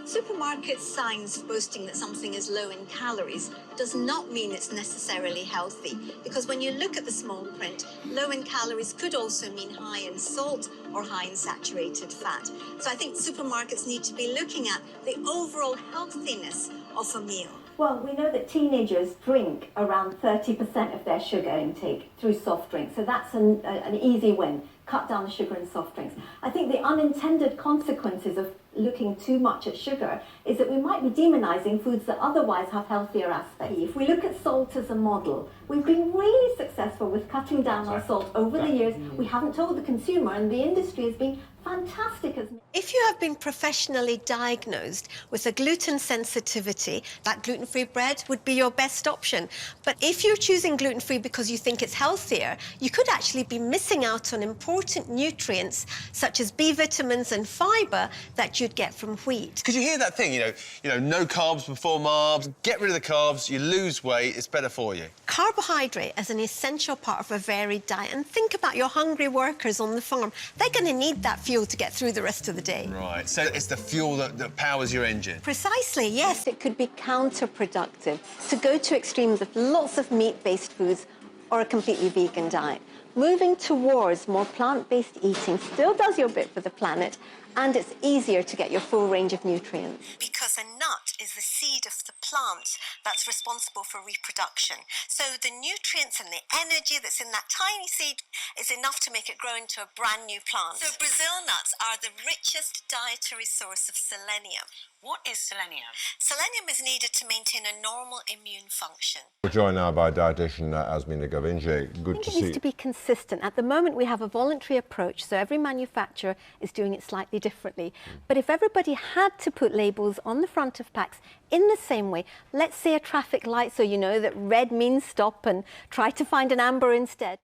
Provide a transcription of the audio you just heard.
Supermarket signs boasting that something is low in calories does not mean it's necessarily healthy, because when you look at the small print, low in calories could also mean high in salt or high in saturated fat. So I think supermarkets need to be looking at the overall healthiness of a meal. Well, we know that teenagers drink around 30% of their sugar intake through soft drinks, so that's an easy win. Cut down the sugar in soft drinks. I think the unintended consequences of looking too much at sugar is that we might be demonizing foods that otherwise have healthier aspects. If we look at salt as a model, we've been really successful with cutting down on salt over the years. We haven't told the consumer, and the industry has been fantastic. If you have been professionally diagnosed with a gluten sensitivity, that gluten-free bread would be your best option. But if you're choosing gluten-free because you think it's healthier, you could actually be missing out on important nutrients such as B vitamins and fibre that you'd get from wheat. Because you hear that thing, you know, no carbs before marbs, get rid of the carbs, you lose weight, it's better for you. Carbohydrate is an essential part of a varied diet, and think about your hungry workers on the farm. They're going to need that fuel to get through the rest of the day. Right, so it's the fuel that powers your engine. Precisely, yes. It could be counterproductive to go to extremes of lots of meat-based foods or a completely vegan diet. Moving towards more plant-based eating still does your bit for the planet, and it's easier to get your full range of nutrients. Because a nut is the seed of the plant that's responsible for reproduction. So the nutrients and the energy that's in that tiny seed is enough to make it grow into a brand new plant. So Brazil nuts are the richest dietary source of selenium. What is selenium? Selenium is needed to maintain a normal immune function. We're joined now by dietitian Azmina Govindji. Good to see you. It needs to be consistent. At the moment, we have a voluntary approach, so every manufacturer is doing it slightly differently. But if everybody had to put labels on the front of packs in the same way, let's say a traffic light, so you know that red means stop and try to find an amber instead.